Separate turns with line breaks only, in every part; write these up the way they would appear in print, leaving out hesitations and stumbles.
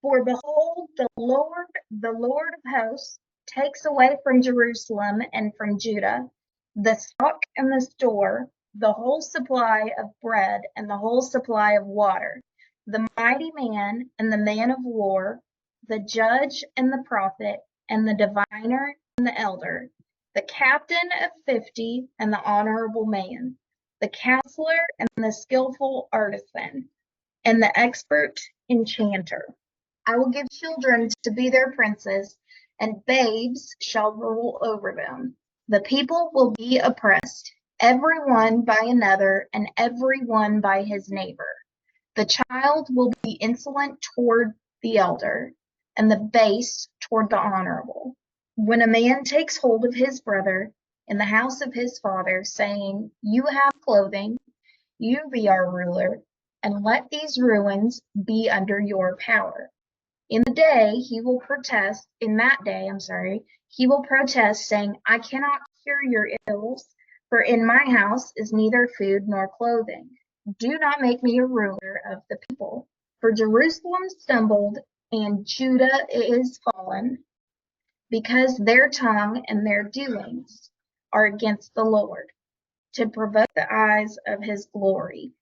For behold, the Lord of hosts, takes away from Jerusalem and from Judah the stock and the store, the whole supply of bread and the whole supply of water, the mighty man and the man of war, the judge and the prophet, and the diviner and the elder, the captain of 50 and the honorable man, the counselor and the skillful artisan, and the expert enchanter. I will give children to be their princes, and babes shall rule over them. The people will be oppressed, every one by another, and every one by his neighbor. The child will be insolent toward the elder, and the base toward the honorable. When a man takes hold of his brother in the house of his father, saying, You have clothing, you be our ruler, and let these ruins be under your power. In that day, he will protest, saying, I cannot cure your ills, for in my house is neither food nor clothing. Do not make me a ruler of the people. For Jerusalem stumbled, and Judah is fallen, because their tongue and their doings are against the Lord, to provoke the eyes of his glory.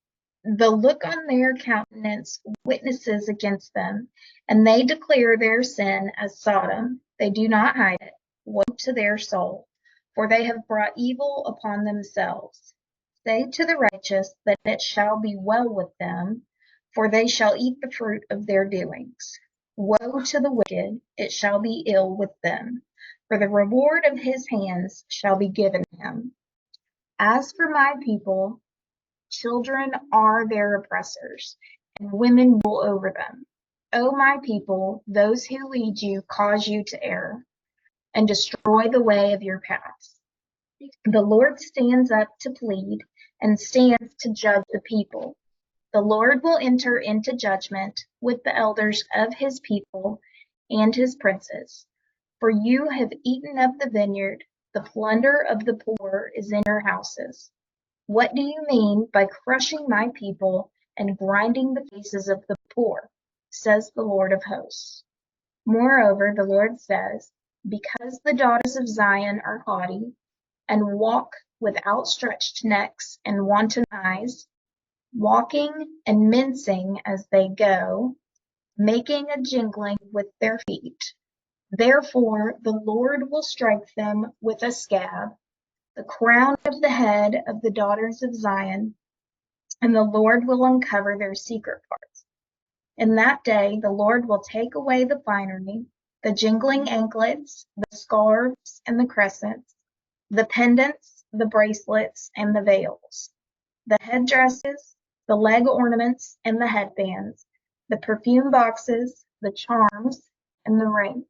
The look on their countenance witnesses against them, and they declare their sin as Sodom. They do not hide it. Woe to their soul, for they have brought evil upon themselves. Say to the righteous that it shall be well with them, for they shall eat the fruit of their doings. Woe to the wicked, it shall be ill with them, for the reward of his hands shall be given him. As for my people, children are their oppressors, and women rule over them. O my people, those who lead you cause you to err, and destroy the way of your paths. The Lord stands up to plead, and stands to judge the people. The Lord will enter into judgment with the elders of his people and his princes. For you have eaten of the vineyard, the plunder of the poor is in your houses. What do you mean by crushing my people and grinding the faces of the poor? Says the Lord of hosts. Moreover, the Lord says, because the daughters of Zion are haughty, and walk with outstretched necks and wanton eyes, walking and mincing as they go, making a jingling with their feet. Therefore the Lord will strike them with a scab, the crown of the head of the daughters of Zion, and the Lord will uncover their secret parts. In that day the Lord will take away the finery, the jingling anklets, the scarves and the crescents, the pendants, the bracelets, and the veils, the headdresses, the leg ornaments and the headbands, the perfume boxes, the charms, and the rings,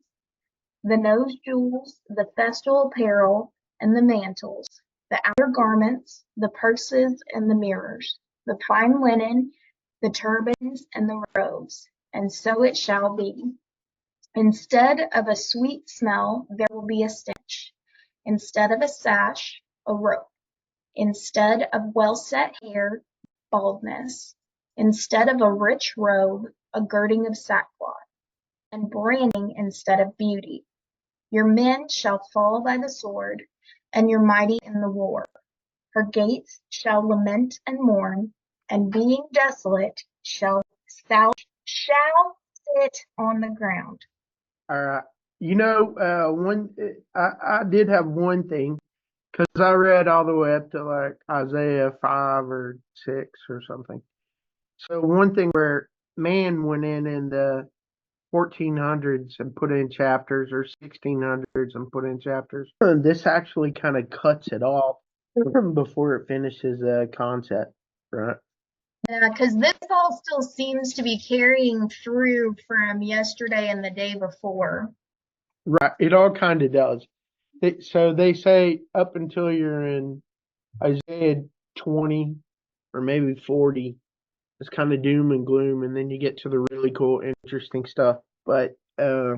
the nose jewels, the festal apparel, and the mantles, the outer garments, the purses and the mirrors, the fine linen, the turbans and the robes. And so it shall be. Instead of a sweet smell, there will be a stench. Instead of a sash, a rope. Instead of well-set hair, baldness. Instead of a rich robe, a girding of sackcloth. And branding instead of beauty. Your men shall fall by the sword, and your mighty in the war. Her gates shall lament and mourn, and being desolate shall sit on the ground.
All right. I did have one thing, because I read all the way up to like Isaiah 5 or 6 or something. So one thing where man went in the 1400s and put in chapters, or 1600s and put in chapters. This actually kind of cuts it off before it finishes the concept, right?
Yeah, because this all still seems to be carrying through from yesterday and the day before.
Right, it all kind of does. So they say up until you're in Isaiah 20 or maybe 40, it's kind of doom and gloom, and then you get to the really cool, interesting stuff. But I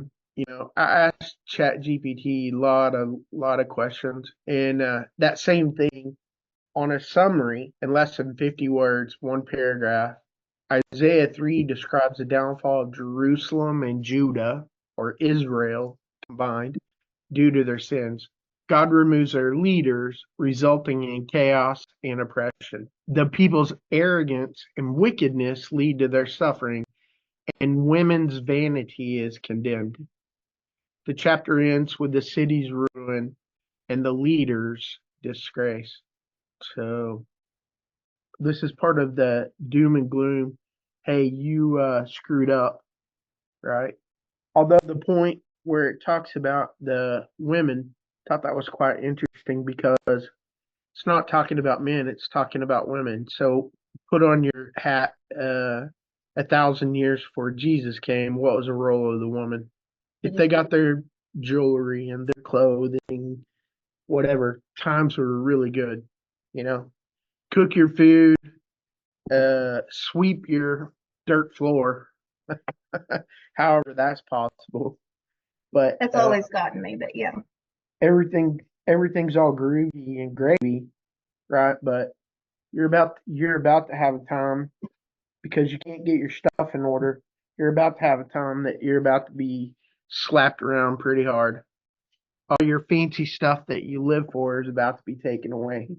asked ChatGPT a lot of questions, and that same thing on a summary in less than 50 words, one paragraph. Isaiah 3 describes the downfall of Jerusalem and Judah, or Israel combined, due to their sins. God removes their leaders, resulting in chaos and oppression. The people's arrogance and wickedness lead to their suffering, and women's vanity is condemned. The chapter ends with the city's ruin and the leaders' disgrace. So this is part of the doom and gloom. Hey, you screwed up, right? Although the point where it talks about the women, thought that was quite interesting because it's not talking about men, it's talking about women. So put on your hat, 1,000 years before Jesus came, what was the role of the woman? If they got their jewelry and their clothing, whatever, times were really good, you know. Cook your food, sweep your dirt floor, however that's possible. But
That's always gotten me, but yeah.
everything's all groovy and gravy, right? But you're about to have a time because you can't get your stuff in order. You're about to have a time that you're about to be slapped around pretty hard. All your fancy stuff that you live for is about to be taken away.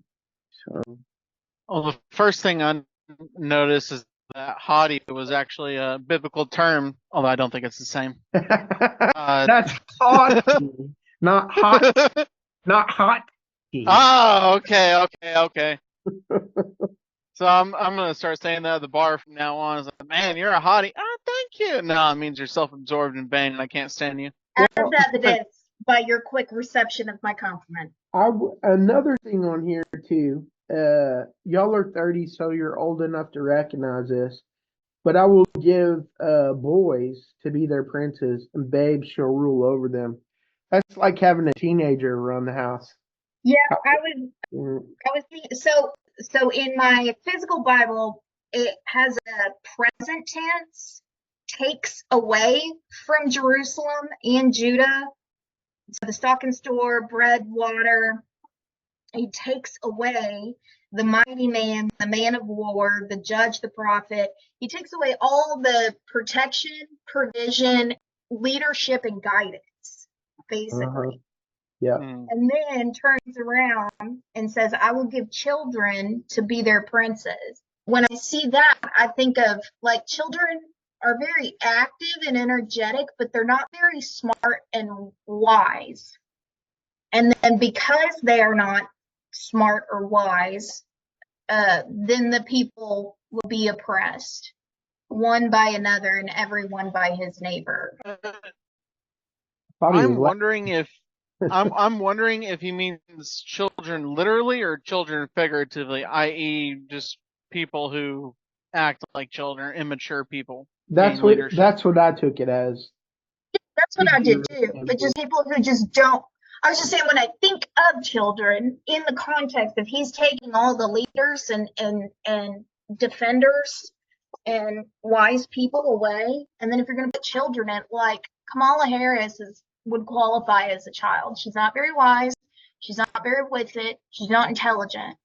So
Well, the first thing I noticed is that haughty was actually a biblical term, although I don't think it's the same.
that's haughty, not hot, not hot tea.
Oh, okay. So I'm gonna start saying that at the bar from now on. It's like, man, you're a hottie. Oh, thank you. No, it means you're self-absorbed and vain, and I can't stand you.
Add that evidence by your quick reception of my compliment.
Another thing on here too. Y'all are 30, so you're old enough to recognize this. But I will give boys to be their princes, and babes shall rule over them. That's like having a teenager run the house.
Yeah, I was thinking, so in my physical Bible, it has a present tense, takes away from Jerusalem and Judah. So the stock and store, bread, water, he takes away the mighty man, the man of war, the judge, the prophet. He takes away all the protection, provision, leadership, and guidance, basically.
Yeah.
And then turns around and says, I will give children to be their princes. When I see that, I think of like children are very active and energetic, but they're not very smart and wise. And then because they are not smart or wise, then the people will be oppressed, one by another and everyone by his neighbor.
I'm wondering if he means children literally or children figuratively, i.e., just people who act like children, immature people.
That's what I took it as.
That's what I did too. But just people who just don't. I was just saying, when I think of children in the context of he's taking all the leaders and defenders and wise people away, and then if you're going to put children in, like Kamala Harris would qualify as a child. She's not very wise. She's not very witted. She's not intelligent.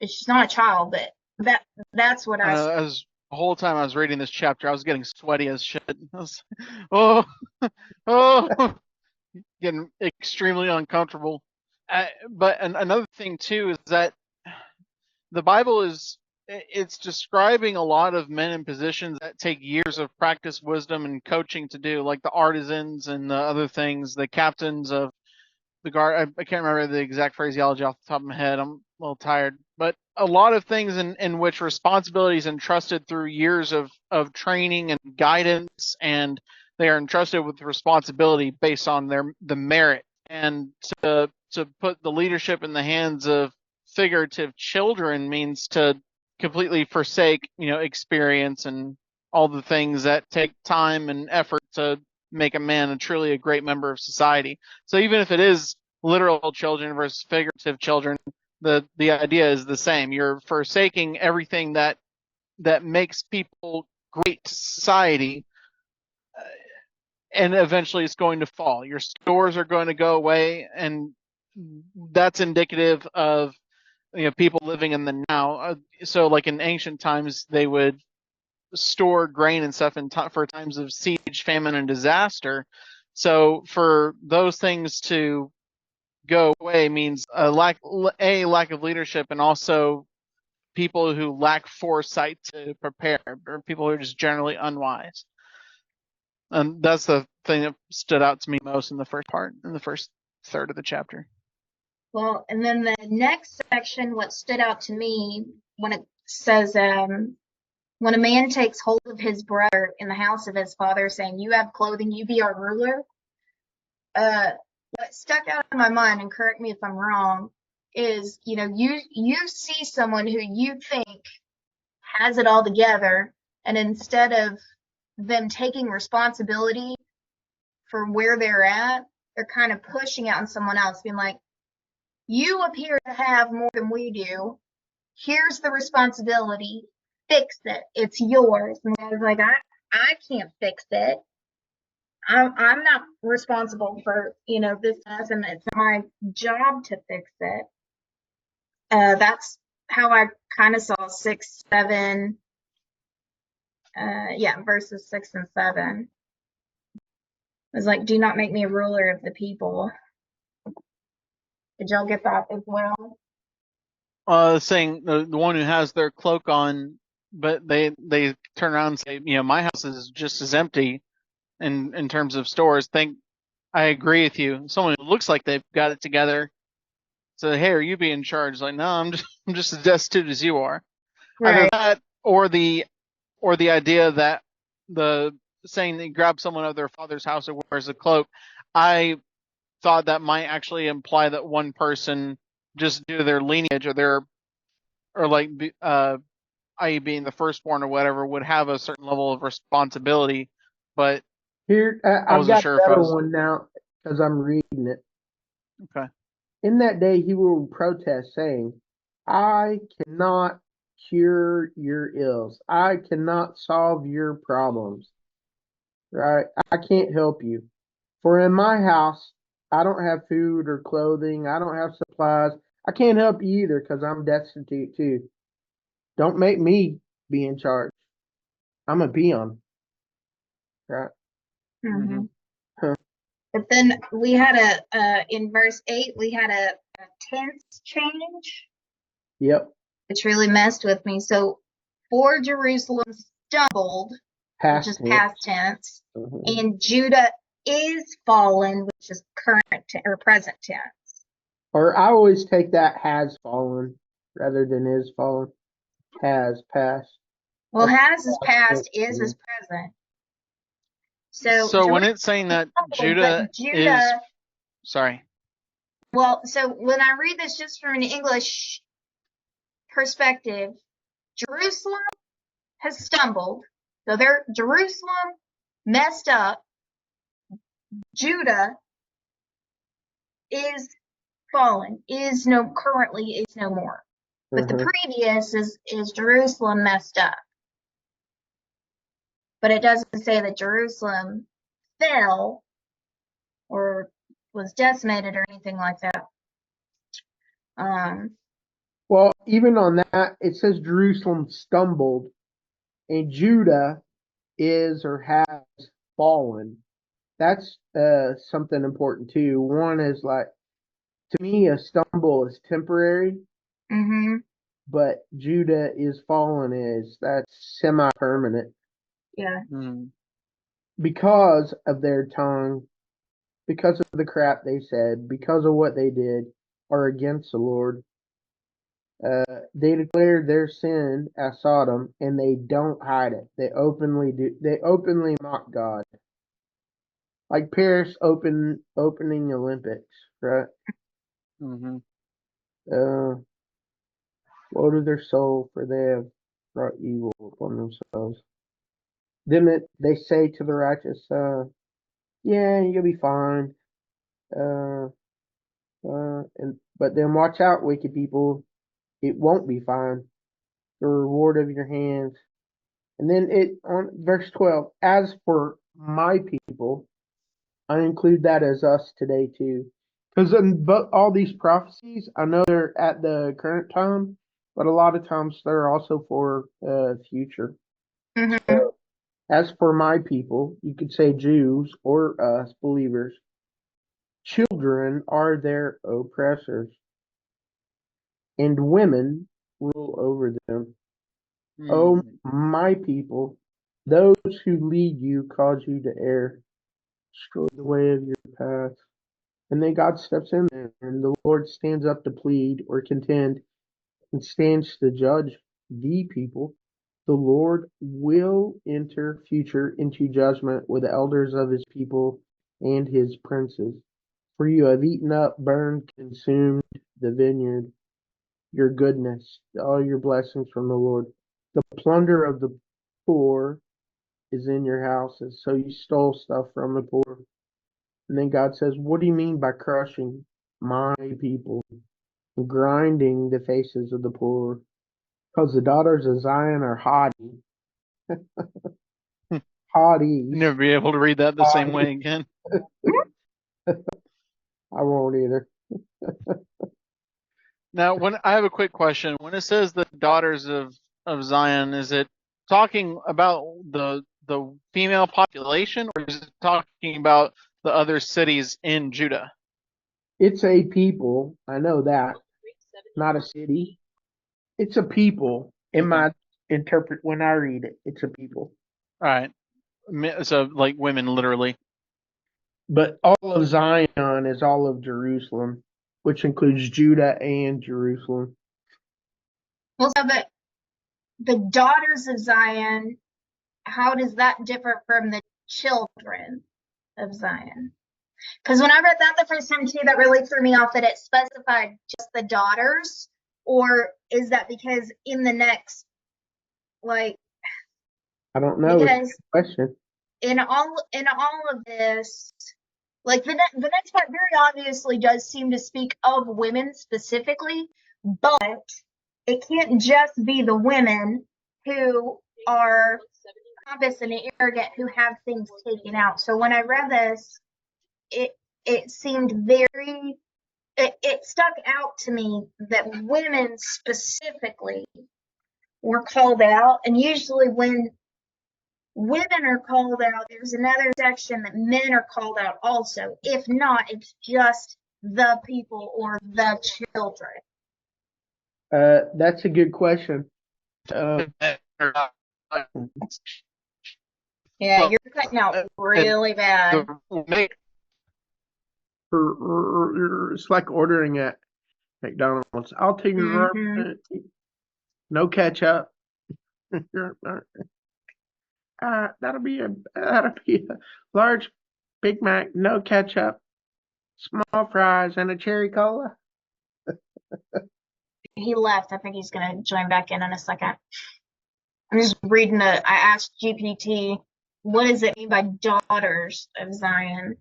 She's not a child. But that's what I.
As the whole time I was reading this chapter, I was getting sweaty as shit. I was, oh, getting extremely uncomfortable. But another thing too is that the Bible it's describing a lot of men in positions that take years of practice, wisdom, and coaching to do, like the artisans and the other things, the captains of the guard. I can't remember the exact phraseology off the top of my head. I'm a little tired, but a lot of things in which responsibility is entrusted through years of training and guidance, and they are entrusted with responsibility based on the merit. And to put the leadership in the hands of figurative children means to completely forsake, experience and all the things that take time and effort to make a man truly a great member of society. So even if it is literal children versus figurative children, the idea is the same. You're forsaking everything that makes people great to society, and eventually it's going to fall. Your stores are going to go away, and that's indicative of people living in the now. So like in ancient times, they would store grain and stuff for times of siege, famine, and disaster. So for those things to go away means a lack of leadership, and also people who lack foresight to prepare, or people who are just generally unwise. And that's the thing that stood out to me most in the first third of the chapter.
Well, and then the next section, what stood out to me when it says, when a man takes hold of his brother in the house of his father, saying, "You have clothing, you be our ruler." What stuck out in my mind, and correct me if I'm wrong, is, you see someone who you think has it all together, and instead of them taking responsibility for where they're at, they're kind of pushing out on someone else, being like, "You appear to have more than we do. Here's the responsibility. Fix it. It's yours." And I was like, I can't fix it. I'm not responsible for, this, and it's my job to fix it. That's how I kind of saw 6, 7, verses 6 and 7. It was like, "Do not make me a ruler of the people." Did y'all get that as well?
Saying the one who has their cloak on, but they turn around and say, my house is just as empty in terms of stores. I agree with you. Someone who looks like they've got it together. So, hey, are you being charged? Like, no, I'm just as destitute as you are. Either
Right.
that, or the idea that the saying that you grab someone out of their father's house who wears a cloak. I thought that might actually imply that one person, just due to their lineage i.e. being the firstborn or whatever, would have a certain level of responsibility. But
Here,
I
I've
wasn't
got
sure
the
if I
other
was
one now because I'm reading it.
okay.
In that day, he will protest, saying, "I cannot cure your ills. I cannot solve your problems. Right? I can't help you. For in my house, I don't have food or clothing. I don't have supplies. I can't help you either because I'm destitute too. Don't make me be in charge. I'm a peon." Right?
Mm-hmm.
Huh.
But then we had in verse 8, we had a tense change,
Yep.
which really messed with me. So, "For Jerusalem stumbled," which
Past
is
tense.
past tense,
Mhm.
and "Judah is fallen," which is current or present tense.
Or I always take that has fallen rather than is fallen. Has passed.
Well,
That's
has is
past
past,
tense.
is present. So
So when
Jerusalem
it's saying that
stumbled,
Judah
but
is
Judah.
sorry.
Well, so when I read this just from an English perspective, Jerusalem has stumbled. So Jerusalem messed up. Judah is fallen, currently is no more. But the
Mhm.
previous is Jerusalem messed up. But it doesn't say that Jerusalem fell or was decimated or anything like that.
Well, even on that, it says Jerusalem stumbled and Judah is or has fallen. That's something important too. One is like, to me, a stumble is temporary,
Mm-hmm.
but Judah is fallen is that's semi-permanent
Yeah.
Mm.
because of their tongue, because of the crap they said, because of what they did, are against the Lord. They declared their sin as Sodom, and they don't hide it. They openly do. They openly mock God, like Paris opening Olympics, right?
Mm-hmm.
Uh, Woe to their soul, for they have brought evil upon themselves. Then they say to the righteous, "Yeah, you'll be fine." Uh, and but then watch out, wicked people. It won't be fine. The reward of your hands. And then it on verse 12. As for my people, I include that as us today too. Because in all these prophecies, I know they're at the current time, but a lot of times they're also for future.
Mm-hmm.
So, as for my people, you could say Jews or us believers, children are their oppressors, and women rule over them. O
Hmm.
my people, those who lead you cause you to err, destroy the way of your path. And then God steps in there, and the Lord stands up to plead or contend and stands to judge the people. The Lord will enter future into judgment with the elders of his people and his princes. For you have eaten up, burned, consumed the vineyard, your goodness, all your blessings from the Lord. The plunder of the poor is in your houses. So you stole stuff from the poor. And then God says, what do you mean by crushing my people, grinding the faces of the poor? Because the daughters of Zion are haughty, haughties,
Never be able to read that the same
haughty.
way again.
I won't either.
Now, when I have a quick question, when it says the daughters of Zion, is it talking about the female population, or is it talking about the other cities in Judah?
It's a people. I know that. Not a city. It's a people. In
Okay.
my interpret when I read it, it's a people.
All right. So like women, literally.
But all of Zion is all of Jerusalem, which includes Judah and Jerusalem.
Well, so the daughters of Zion, how does that differ from the children of Zion? Because when I read that the first time too, that really threw me off that it specified just the daughters, or is that because in the next, like,
I don't know. It's a
because
good question.
in all of this, like the next part very obviously does seem to speak of women specifically, but it can't just be the women who are pompous and arrogant who have things taken out. So when I read this, it it seemed very it stuck out to me that women specifically were called out, and usually when women are called out, there's another section that men are called out also. If not, it's just the people or the children.
That's a good question. Uh,
Yeah, you're cutting out
And
really bad.
the
it's like ordering at McDonald's. I'll take
Mm-hmm.
no ketchup. That'll be a large Big Mac, no ketchup, small fries, and a cherry cola.
He left. I think he's gonna join back in a second. I'm just reading I asked GPT, what does it mean by daughters of Zion?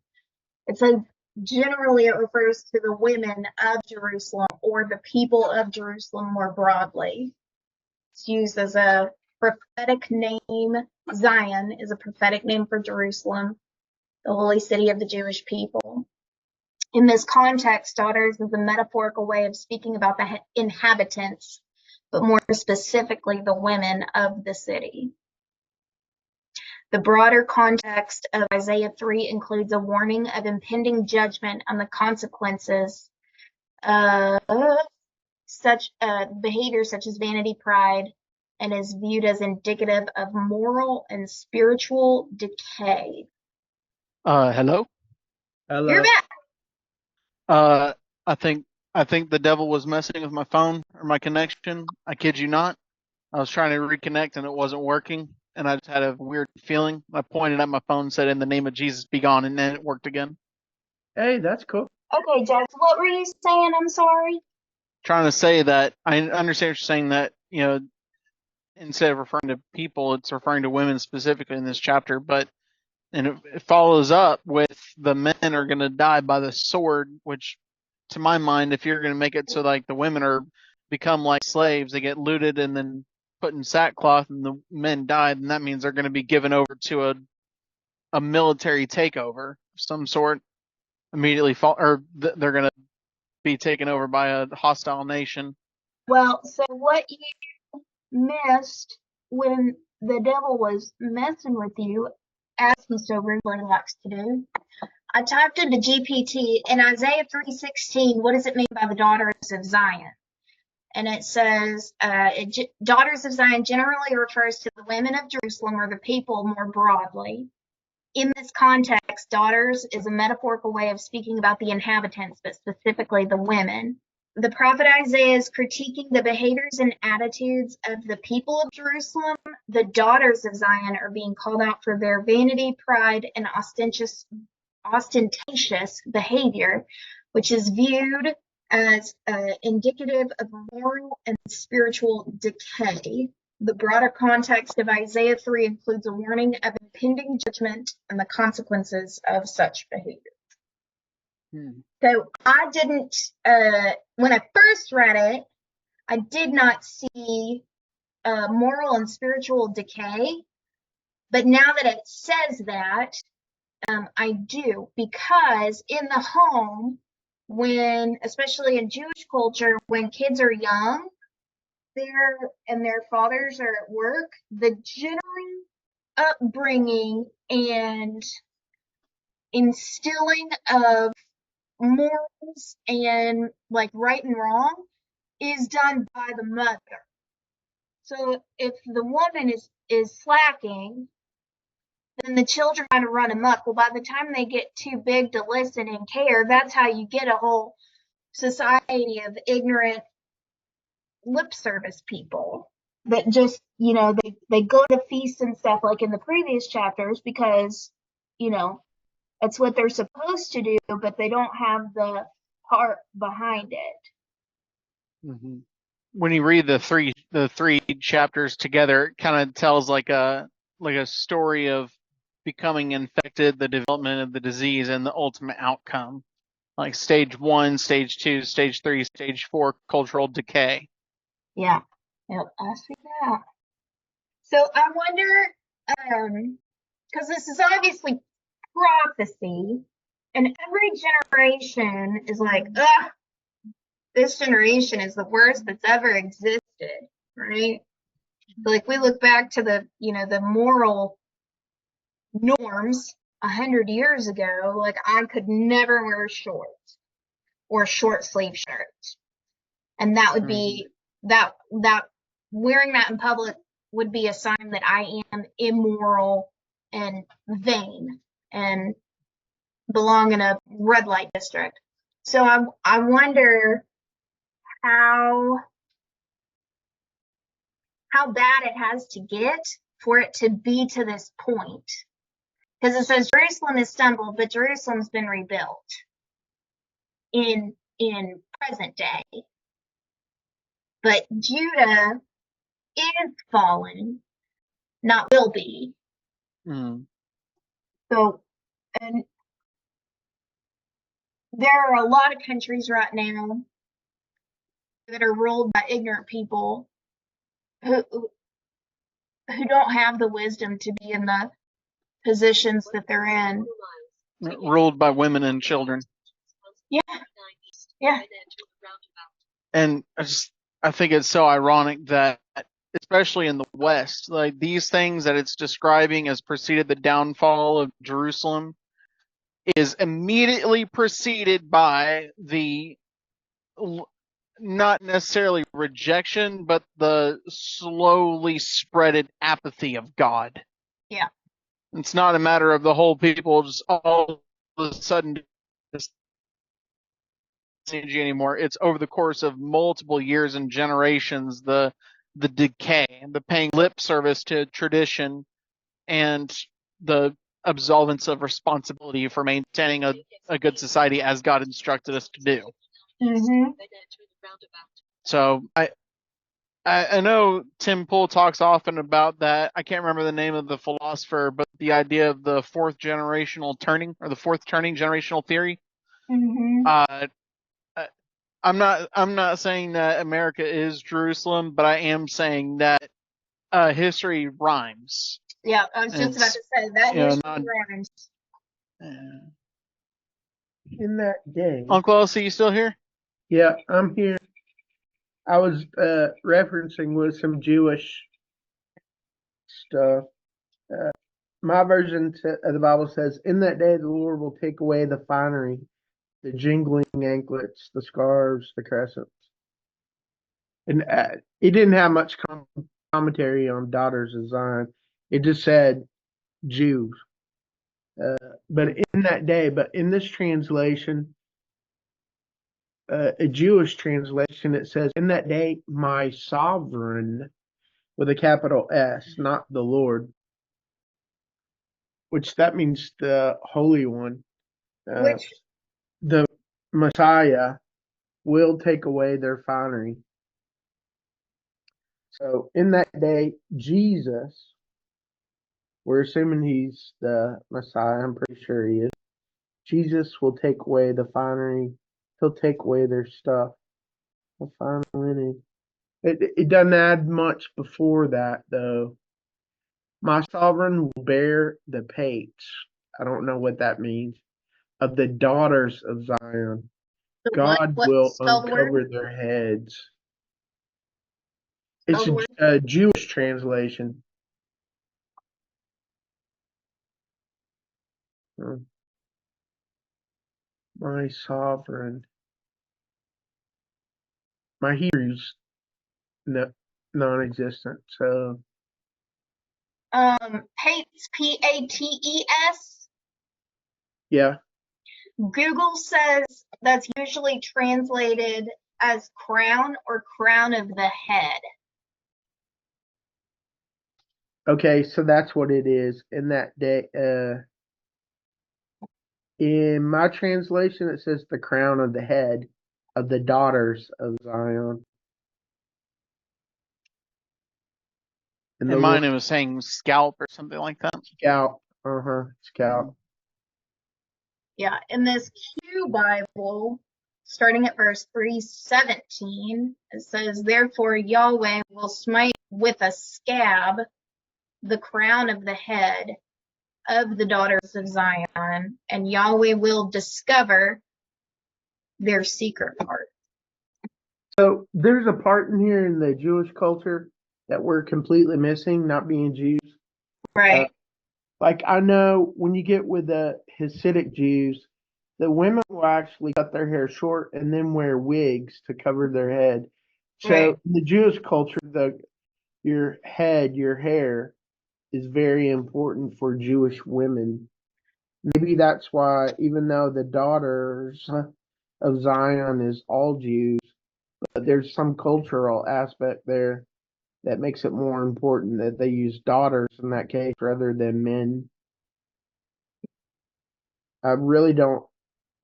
It says generally it refers to the women of Jerusalem or the people of Jerusalem more broadly. It's used as a prophetic name. Zion is a prophetic name for Jerusalem, the holy city of the Jewish people. In this context, daughters is a metaphorical way of speaking about the inhabitants, but more specifically, the women of the city. The broader context of Isaiah 3 includes a warning of impending judgment on the consequences of such behavior such as vanity, pride, and is viewed as indicative of moral and spiritual decay.
hello.
You're
Hello.
back.
Uh, I think I think the devil was messing with my phone or my connection. I kid you not. I was trying to reconnect and it wasn't working, and I just had a weird feeling. I pointed at my phone, and said, "In the name of Jesus, be gone," and then it worked again.
Hey, that's cool.
Okay, Jess, what were you saying? I'm sorry.
Trying to say that I understand what you're saying, that instead of referring to people, it's referring to women specifically in this chapter, but and it follows up with the men are going to die by the sword, which to my mind, if you're going to make it so like the women are become like slaves, they get looted and then put in sackcloth and the men die, then that means they're going to be given over to a military takeover of some sort immediately fall, or they're going to be taken over by a hostile nation.
Well, so what you missed when the devil was messing with you, as he so rudely likes to do, I typed into GPT in Isaiah 3:16, what does it mean by the daughters of Zion? And it says, daughters of Zion generally refers to the women of Jerusalem or the people more broadly. In this context, daughters is a metaphorical way of speaking about the inhabitants, but specifically the women. The prophet Isaiah is critiquing the behaviors and attitudes of the people of Jerusalem. The daughters of Zion are being called out for their vanity, pride, and ostentatious behavior, which is viewed as indicative of moral and spiritual decay. The broader context of Isaiah 3 includes a warning of impending judgment and the consequences of such behavior. So I didn't, when I first read it, I did not see moral and spiritual decay. But now that it says that, I do, because in the home, when, especially in Jewish culture, when kids are young, their fathers are at work, the general upbringing and instilling of morals and like right and wrong is done by the mother. So if the woman is slacking, then the children kind of run amok. Well, by the time they get too big to listen and care, that's how you get a whole society of ignorant lip service people that just, they go to feasts and stuff like in the previous chapters because, that's what they're supposed to do, but they don't have the heart behind it.
Mm-hmm. When you read the three chapters together, it kind of tells like a story of becoming infected, the development of the disease, and the ultimate outcome. Like stage 1, stage 2, stage 3, stage 4, cultural decay.
Yeah. Yep, I see that. So I wonder, because this is obviously prophecy, and every generation is like, ugh, this generation is the worst that's ever existed, right? Like we look back to the moral norms 100 years ago, like I could never wear shorts or short sleeve shirts. And that would be that wearing that in public would be a sign that I am immoral and vain and belong in a red light district. So I wonder how bad it has to get for it to be to this point. Because it says Jerusalem is stumbled, but Jerusalem's been rebuilt in present day. But Judah is fallen, not will be. So, and there are a lot of countries right now that are ruled by ignorant people who don't have the wisdom to be in the positions that they're in.
Ruled by women and children.
Yeah. Yeah.
And I think it's so ironic that, especially in the West, like these things that it's describing as preceded the downfall of Jerusalem is immediately preceded by the not necessarily rejection, but the slowly spreaded apathy of God.
Yeah.
It's not a matter of the whole people just all of a sudden just anymore. It's over the course of multiple years and generations, the decay, the paying lip service to tradition, and the absolvance of responsibility for maintaining a good society as God instructed us to do.
Mm-hmm.
So I know Tim Pool talks often about that. I can't remember the name of the philosopher, but the idea of the fourth generational turning, or the fourth turning generational theory.
Mm-hmm.
I'm not saying that America is Jerusalem, but I am saying that history rhymes.
Yeah, I was just about to say that history rhymes.
In that day.
Uncle Elsie, you still here?
Yeah, I'm here. I was referencing with some Jewish stuff. Uh, my version of the Bible says, "In that day, the Lord will take away the finery, the jingling anklets, the scarves, the crescents." And it didn't have much commentary on daughters of Zion. It just said Jews. Uh, but in that day, but in this translation, a Jewish translation, it says, "In that day, my sovereign," with a capital S, not the Lord, which that means the Holy One, uh,
Which
the Messiah, will take away their finery. So in that day, Jesus, we're assuming he's the Messiah. I'm pretty sure he is. Jesus will take away the finery. He'll take away their stuff. The fine linen. It doesn't add much before that though. My sovereign will bear the pates. I don't know what that means. Of the daughters of Zion.
the what?
God
What?
will
Spell the word.
uncover their heads.
Spell
It's
the word.
a Jewish translation. Hmm. My sovereign. My Hebrew's no, non-existent. So
Pates, Pates.
yeah.
Google says that's usually translated as crown or crown of the head.
Okay, so that's what it is. In that day, in my translation, it says the crown of the head of the daughters of Zion. And the
In
Lord
mine, it was saying scalp or something like that.
scalp. Scalp.
Yeah, in this Q Bible, starting at verse 317, it says, "Therefore Yahweh will smite with a scab the crown of the head of the daughters of Zion, and Yahweh will discover their secret part."
So there's a part in here in the Jewish culture that we're completely missing, not being Jews. Uh,
Right,
like I know when you get with the Hasidic Jews, the women will actually cut their hair short and then wear wigs to cover their head.
right.
So in the Jewish culture, your head, your hair is very important for Jewish women. Maybe that's why, even though the daughters of Zion is all Jews, but there's some cultural aspect there that makes it more important that they use daughters in that case rather than men. I really don't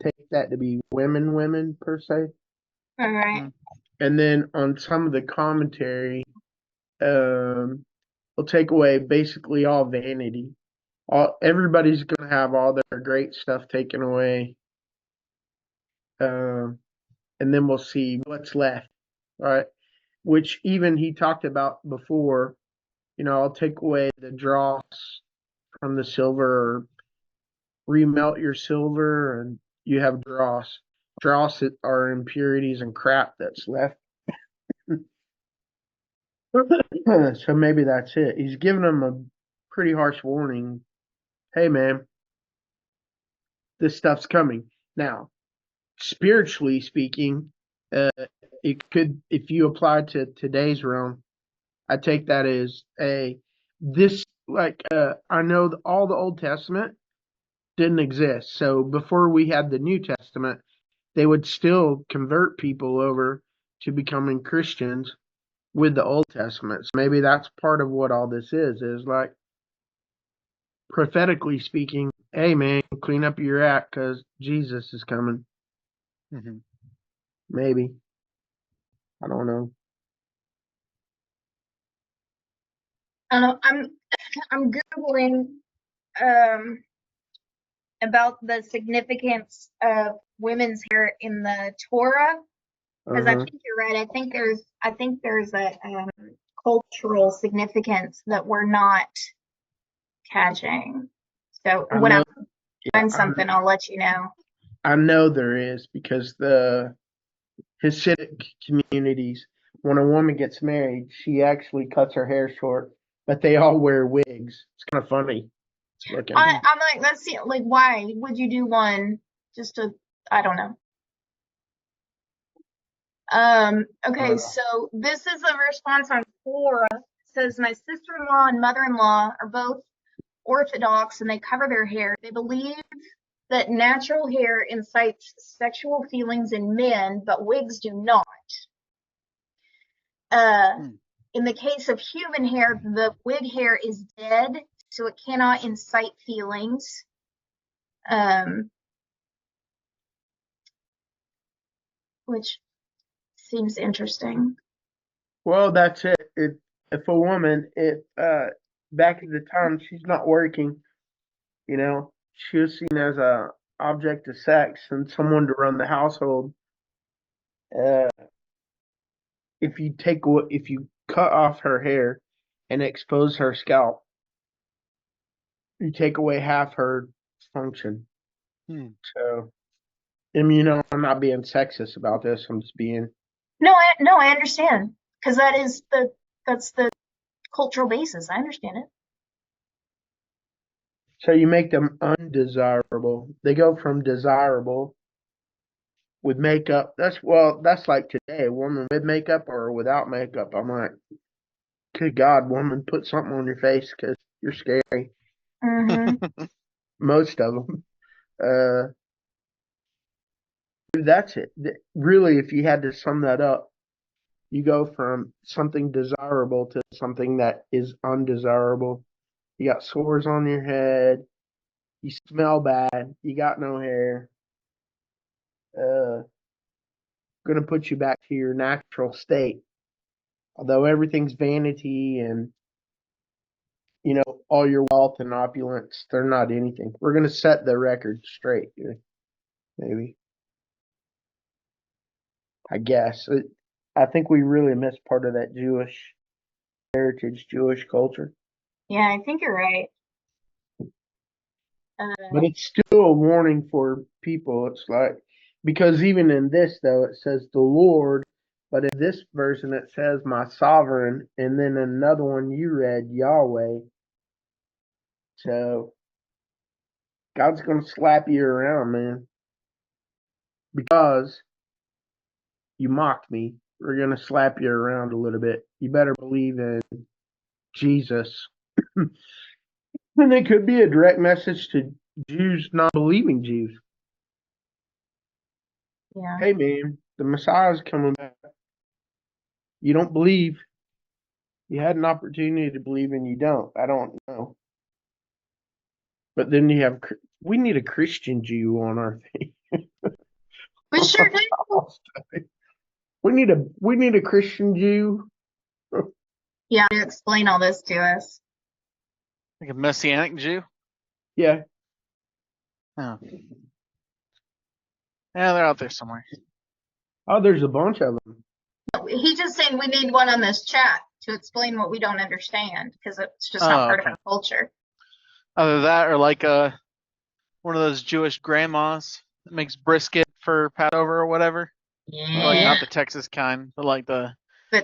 take that to be women per se.
All right.
Mm.
And then on some of the commentary, will take away basically all vanity. Everybody's gonna have all their great stuff taken away. Um, and then we'll see what's left, right? Which even he talked about before. I'll take away the dross from the silver, or remelt your silver, and you have dross. Dross are impurities and crap that's left. So maybe that's it. He's giving them a pretty harsh warning. Hey, man, this stuff's coming. Now, spiritually speaking, uh, it could, if you apply to today's realm, I take that as this, like, I know all the Old Testament didn't exist. So before we had the New Testament, they would still convert people over to becoming Christians with the Old Testament. So maybe that's part of what all this is like prophetically speaking, hey man, clean up your act because Jesus is coming.
Mm-hmm.
Maybe. I don't know.
I'm googling um, about the significance of women's hair in the Torah, because I
Uh-huh.
think you're right. I think there's a cultural significance that we're not catching. So
I
when I
know yeah,
find something, I'll let you know.
I know there is because the Hasidic communities, when a woman gets married, she actually cuts her hair short but they all wear wigs. It's kind of funny looking.
I'm like, let's see, like, why would you do one just to, I don't know. Okay, so this is a response on Quora. It says, my sister-in-law and mother-in-law are both Orthodox and they cover their hair. They believe that natural hair incites sexual feelings in men, but wigs do not. In the case of human hair, the wig hair is dead, so it cannot incite feelings. Which seems interesting.
Well, that's it. If a woman, back at the time she's not working, she was seen as a object of sex and someone to run the household. Uh, if you cut off her hair and expose her scalp, you take away half her function. So, I'm not being sexist about this. I'm just being.
No, I understand, because that's the cultural basis. I understand it.
So you make them undesirable. They go from desirable with makeup. That's like today, a woman with makeup or without makeup. I'm like, good God, woman, put something on your face because you're scary.
Mm-hmm.
Most of them. That's it. Really, if you had to sum that up, you go from something desirable to something that is undesirable. You got sores on your head. You smell bad. You got no hair. Going to put you back to your natural state. Although everything's vanity and all your wealth and opulence, they're not anything. We're going to set the record straight, maybe. I guess. I think we really missed part of that Jewish heritage, Jewish culture.
Yeah, I think you're right.
But it's still a warning for people. It's like, because even in this, though, it says the Lord, but in this version, it says my sovereign, and then another one you read, Yahweh. So God's going to slap you around, man. Because you mocked me, we're going to slap you around a little bit. You better believe in Jesus. And it could be a direct message to Jews, not believing Jews.
Yeah.
Hey, man, the Messiah's coming back. You don't believe. You had an opportunity to believe and you don't. I don't know. But then we need a Christian Jew on our thing.
We sure do.
We need a Christian Jew.
Yeah, to explain all this to us.
Like a Messianic Jew?
Yeah.
Oh. Yeah, they're out there somewhere.
Oh, there's a bunch of them.
He's just saying we need one on this chat to explain what we don't understand, because it's just not part of our culture.
Either that or like one of those Jewish grandmas that makes brisket for Passover or whatever.
Yeah.
Like not the Texas kind, but like the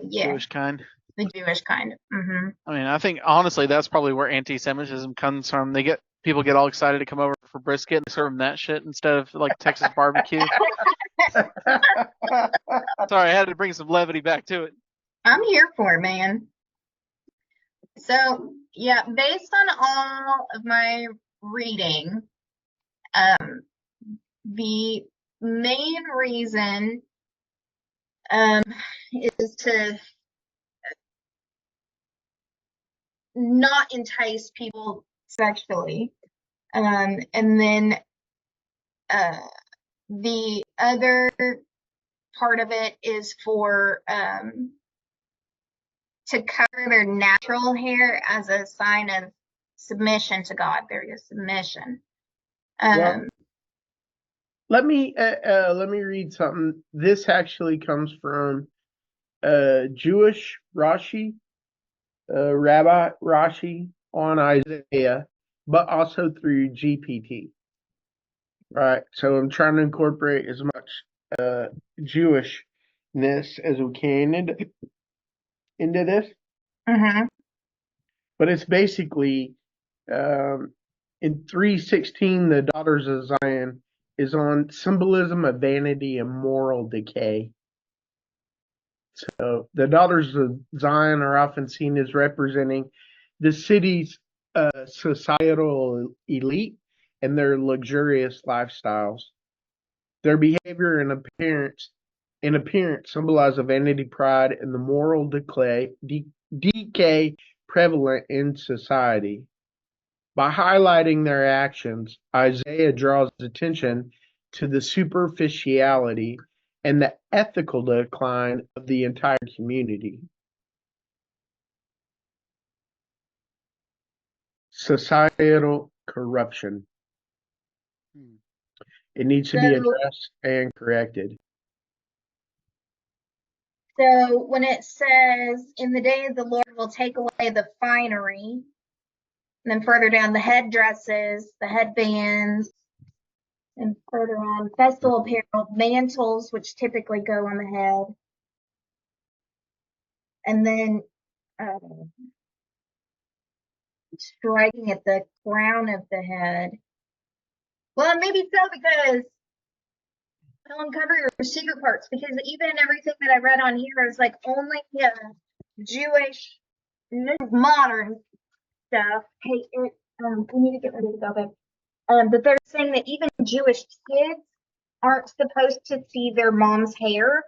Jewish kind.
The Jewish kind. Mm-hmm.
I mean, I think honestly that's probably where anti-Semitism comes from. People get all excited to come over for brisket and they serve them that shit instead of like Texas barbecue. Sorry, I had to bring some levity back to it.
I'm here for it, man. So yeah, based on all of my reading, the main reason is to not entice people sexually, and then the other part of it is for to cover their natural hair as a sign of submission to God. There is submission.
Let me read something. This actually comes from Jewish Rashi, Rabbi Rashi on Isaiah, but also through GPT. Right. So I'm trying to incorporate as much Jewishness as we can into this.
Mm-hmm.
But it's basically in 3:16, the daughters of Zion is on symbolism of vanity and moral decay. So the daughters of Zion are often seen as representing the city's societal elite and their luxurious lifestyles. Their behavior and appearance symbolize a vanity, pride, and the moral decay prevalent in society. By highlighting their actions, Isaiah draws attention to the superficiality and the ethical decline of the entire community. Societal corruption. It needs to be
So,
addressed and corrected.
so when it says, in the day of the Lord will take away the finery, and then further down, the headdresses, the headbands, and further on, festival apparel, mantles, which typically go on the head, and then striking at the crown of the head. Well, maybe so, because I'll uncover your secret parts, because even everything that I read on here is like only Jewish, modern stuff. Hey, we need to get ready to go, babe. But they're saying that even Jewish kids aren't supposed to see their mom's hair,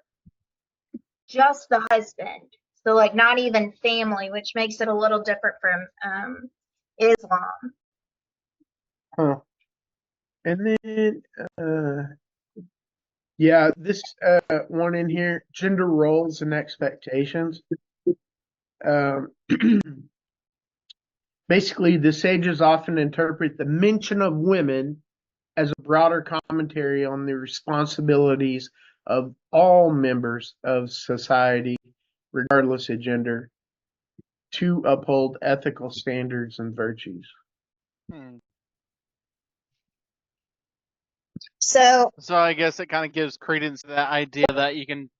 just the husband. So, like, not even family, which makes it a little different from Islam.
Huh. And then, yeah, this one in here, gender roles and expectations. Basically, the sages often interpret the mention of women as a broader commentary on the responsibilities of all members of society, regardless of gender, to uphold ethical standards and virtues.
So
I guess it kind of gives credence to that idea that you can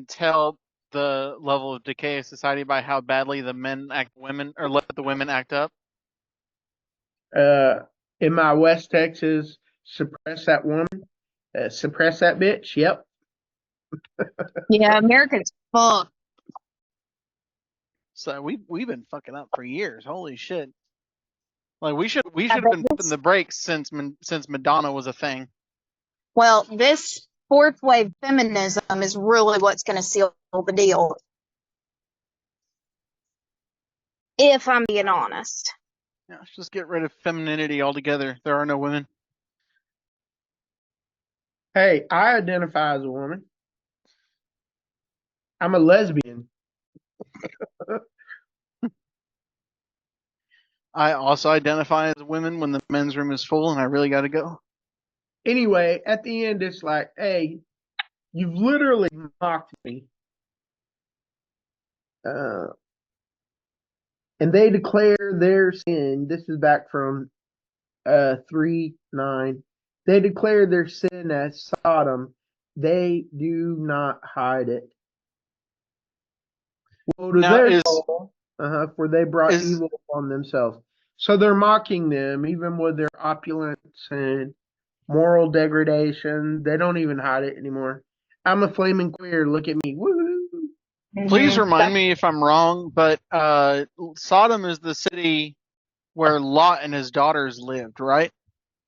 tell the level of decay of society by how badly the men act women, or let the women act up.
In my West Texas, suppress that woman, suppress that bitch. Yep.
yeah, America's fucked.
So we've been fucking up for years. Holy shit! Like we should
Yeah,
have
but
been pumping the brakes since Madonna was a thing.
well, this fourth wave feminism is really what's going to seal the deal, if I'm being honest.
Yeah, let's just get rid of femininity altogether. There are no women.
Hey, I identify as a woman. I'm a lesbian.
I also identify as a woman when the men's room is full and I really got to go.
Anyway, at the end, it's like, hey, you've literally mocked me. And they declare their sin. This is back from 3:9. They declare their sin as Sodom. They do not hide it. Woe to
Now
their
is
soul, for they brought evil upon themselves. So they're mocking them, even with their opulence and moral degradation. They don't even hide it anymore. I'm a flaming queer. Look at me. Woo!
please remind me if I'm wrong, but Sodom is the city where Lot and his daughters lived, right?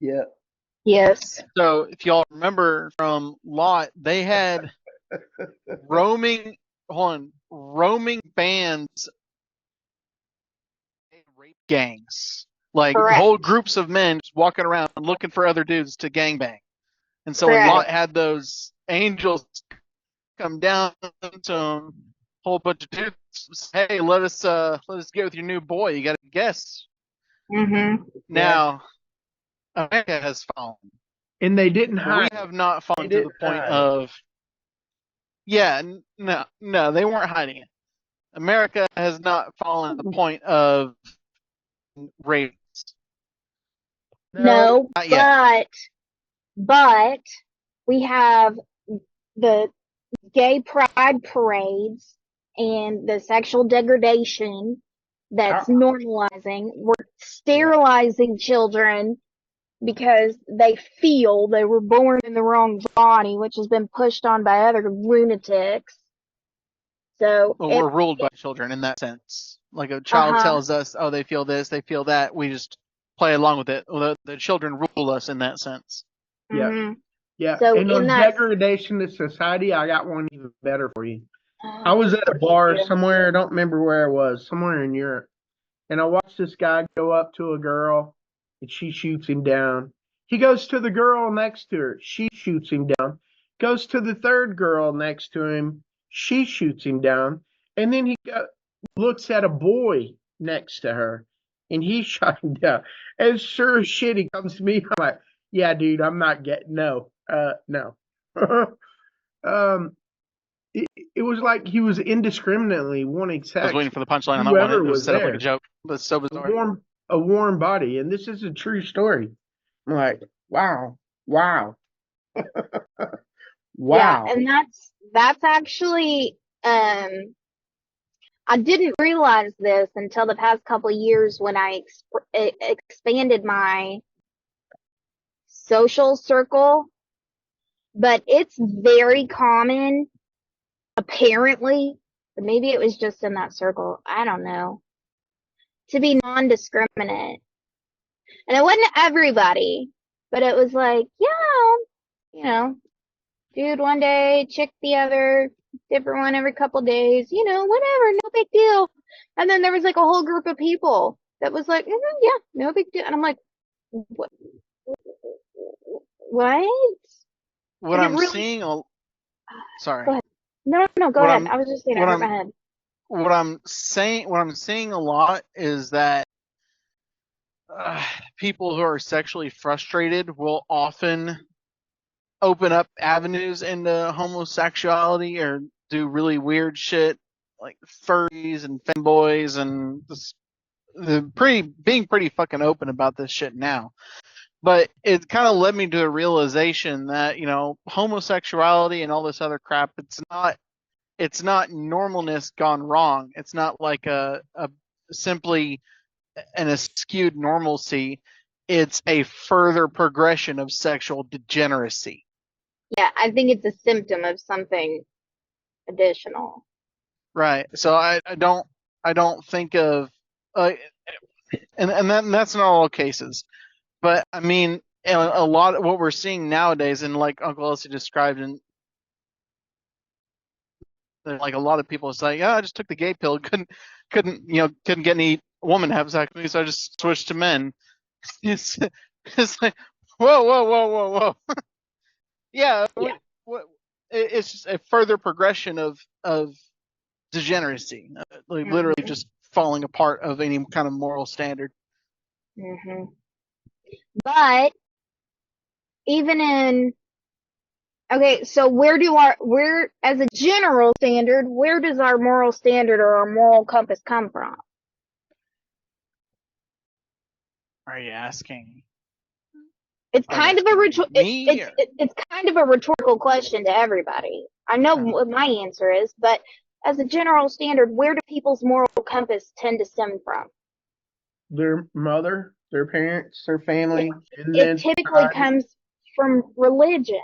Yeah.
Yes.
So if y'all remember from Lot, they had roaming bands, rape gangs, like
Correct.
whole groups of men just walking around looking for other dudes to gangbang. And so when
Correct.
Lot had those angels come down to him, whole bunch of dudes, hey, let us get with your new boy. You got to guess.
Mm-hmm.
Now, America has fallen,
And they didn't
but
hide.
we have not fallen
They
to the
didn't
point
hide.
of. Yeah, no, they weren't hiding it. America has not fallen to the point of rape.
No,
Not yet.
but we have the gay pride parades and the sexual degradation that's
I,
normalizing. We're
yeah,
sterilizing children because they feel they were born in the wrong body, which has been pushed on by other lunatics. So
Well, we're ruled by children in that sense. Like a child
uh-huh.
tells us, oh, they feel this, they feel that. We just play along with it. Well, the children rule us in that sense.
yeah,
hmm
yeah.
So
And
in
on
that,
degradation of society, I got one even better for you. I
oh,
was
of
at a
course you
bar
do.
somewhere, I don't remember where it was, somewhere in Europe. And I watched this guy go up to a girl and she shoots him down. He goes to the girl next to her. She shoots him down. Goes to the third girl next to him. She shoots him down. And then looks at a boy next to her and he shot him down. And sure as shit, he comes to me. I'm like, yeah, dude, I'm not getting, no. um, it was like he was indiscriminately wanting
I was
sex
waiting for the punchline on that one.
whoever
It was
was
set up like a
there.
joke, but it's so
A
bizarre.
warm body, and this is a true story. I'm like, wow, wow,
Yeah,
wow.
and that's actually I didn't realize this until the past couple of years when I expanded my social circle, but it's very common, apparently, but maybe it was just in that circle, I don't know, to be non-discriminate. And it wasn't everybody, but it was like, yeah, you know, dude one day, chick the other, different one every couple days, whatever, no big deal. And then there was like a whole group of people that was like, yeah, no big deal. And I'm like, what? What?
What
And it
I'm
really,
seeing,
go
sorry,
ahead. No, no, go
what
ahead.
I'm,
I was just saying it
what
hurt my
I'm,
head.
what I'm seeing a lot is that people who are sexually frustrated will often open up avenues into homosexuality or do really weird shit like furries and femboys and being pretty fucking open about this shit now. But it kind of led me to a realization that homosexuality and all this other crap, it's not normalness gone wrong. It's not like a simply an askewed normalcy. It's a further progression of sexual degeneracy.
Yeah, I think it's a symptom of something additional.
Right. So I don't think of uh, and that's not all cases. But I mean, a lot of what we're seeing nowadays, and like Uncle Elsie described, and like a lot of people say, yeah, I just took the gay pill, couldn't get any woman to have sex with me, so I just switched to men. It's, it's like, whoa, whoa, whoa, whoa, whoa. Yeah,
Yeah.
what, it's just a further progression of degeneracy, like literally
hmm
just falling apart of any kind of moral standard.
hmm But even in okay, so where as a general standard, where does our moral standard or our moral compass come from?
Are you asking?
It's
Are you
kind of
asking me? Or,
it's kind of a rhetorical question to everybody. I know what my answer is, but as a general standard, where do people's moral compass tend to stem from?
Their mother, their parents, their
Yeah,
family, and
it
then
typically
society.
comes from religion.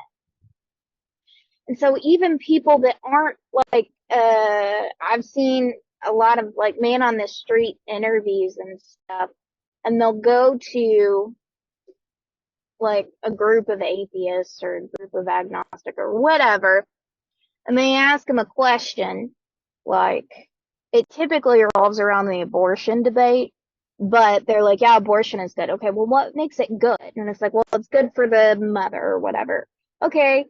And so even people that aren't like, I've seen a lot of like man on the street interviews and stuff, and they'll go to like a group of atheists or a group of agnostic or whatever, and they ask them a question, like, it typically revolves around the abortion debate, but they're like, yeah, abortion is good. Okay, well, what makes it good? And it's like, well, it's good for the mother or whatever. Okay,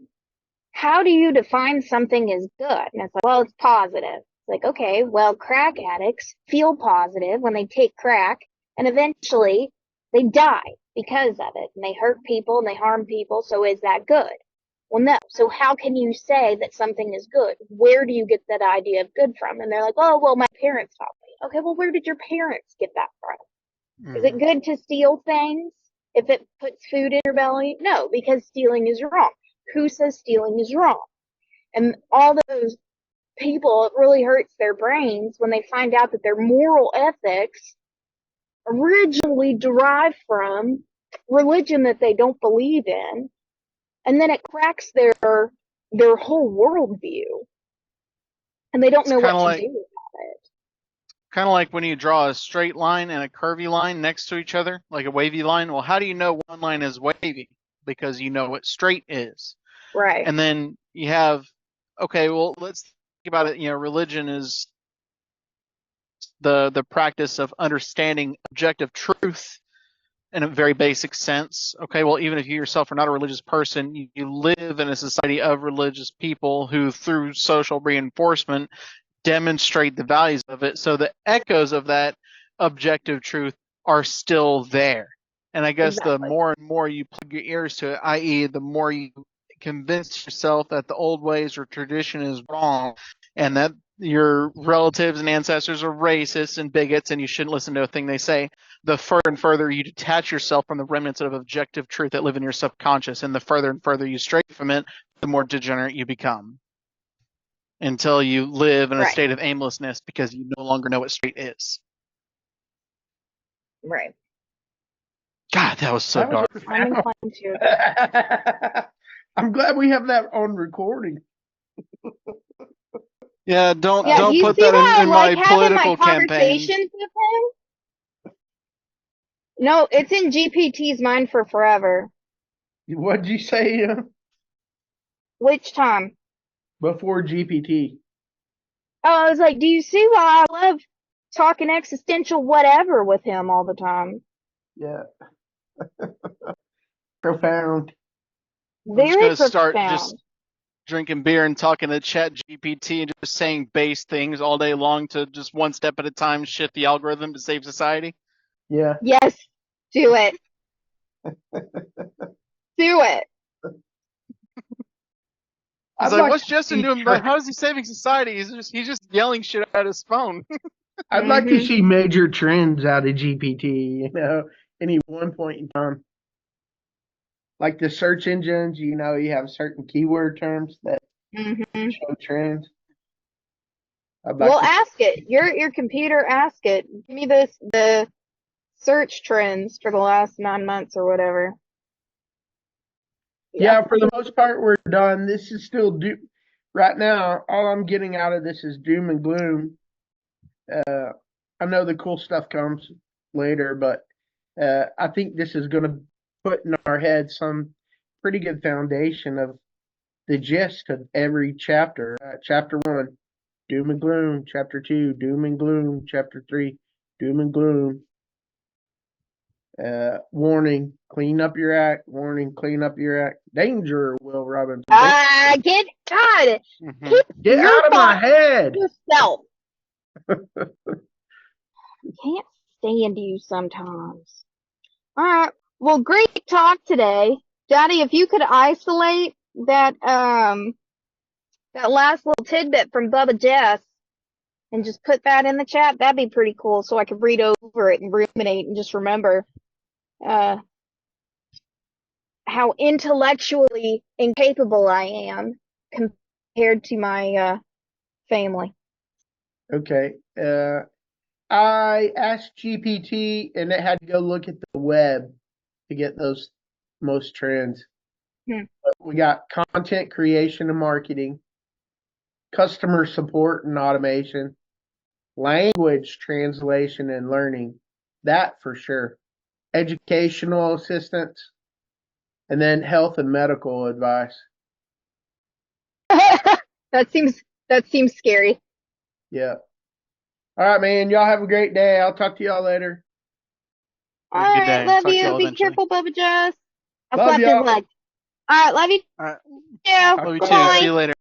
how do you define something as good? And it's like, well, it's positive. It's like, okay, well, crack addicts feel positive when they take crack, and eventually they die because of it, and they hurt people and they harm people. So is that good? Well, no. So how can you say that something is good? Where do you get that idea of good from? And they're like, oh, well, my parents taught me. Okay, well, where did your parents get that from? Is it
mm-hmm.
good to steal things if it puts food in your belly? No, because stealing is wrong. Who says stealing is wrong? And all those people, it really hurts their brains when they find out that their moral ethics originally derived from religion that they don't believe in, and then it cracks their whole worldview, and they don't
It's
know
kind
what
of
to
like
do about it.
kind of like when you draw a straight line and a curvy line next to each other, like a wavy line. Well, how do you know one line is wavy? Because you know what straight is.
Right.
And then you have, okay, well, let's think about it. Religion is the practice of understanding objective truth in a very basic sense. Okay, well, even if you yourself are not a religious person, you live in a society of religious people who, through social reinforcement, demonstrate the values of it. So the echoes of that objective truth are still there. And I guess the
Exactly.
more and more you plug your ears to it, i.e., the more you convince yourself that the old ways or tradition is wrong and that your relatives and ancestors are racist and bigots and you shouldn't listen to a thing they say, the further and further you detach yourself from the remnants of objective truth that live in your subconscious, and the further and further you stray from it, the more degenerate you become, until you live in a
Right.
state of aimlessness because you no longer know what straight is.
Right.
God, that was so
That was
dark.
I'm inclined to.
I'm glad we have that on recording.
Yeah, don't
Yeah,
don't
you
put
see
that
why I
in
like
my
having my
political campaign.
conversations with him? No, it's in GPT's mind for forever.
What'd you say
Which time?
before GPT?
Oh, I was like, do you see why I love talking existential whatever with him all the time?
Yeah. Profound.
I'm just
Very
gonna start
profound.
just drinking beer and talking to Chat GPT and just saying base things all day long to just one step at a time shift the algorithm to save society.
Yeah.
Yes, do it. Do it.
He's
I'd
like,
like
"What's
to
Justin
see
doing? But how is he saving society? He's just yelling shit at his phone."
I'd like to see major trends out of GPT, any one point in time. Like the search engines, you have certain keyword terms that
Mm-hmm.
show trends. I'd like
Well,
to
ask it. Your computer, ask it. Give me the search trends for the last 9 months or whatever.
Yeah, for the most part, we're done. This is still right now. All I'm getting out of this is doom and gloom. I know the cool stuff comes later, but I think this is going to put in our heads some pretty good foundation of the gist of every chapter. Chapter 1, doom and gloom. Chapter 2, doom and gloom. Chapter 3, doom and gloom. Warning, clean up your act. Warning, clean up your act. Danger, Will Robinson.
Get God.
Mm-hmm.
Get out of my head.
Yourself. Can't stand you sometimes. All right. Well, great talk today, Daddy. If you could isolate that last little tidbit from Bubba Jess and just put that in the chat, that'd be pretty cool. So I could read over it and ruminate and just remember how intellectually incapable I am compared to my family.
Okay. I asked GPT and it had to go look at the web to get those most trends. We got content creation and marketing, customer support and automation, language translation and learning. That for sure. Educational assistance, and then health and medical advice.
That seems scary.
Yeah. All right, man. Y'all have a great day. I'll talk to y'all later.
All
Have a good
right,
day.
love
Talk to
you.
y'all
Be
eventually.
careful, Bubba Jess. I'll
Love
slap his
y'all.
leg. All right, love you.
All right.
Yeah.
Love you
Bye.
too. See you later.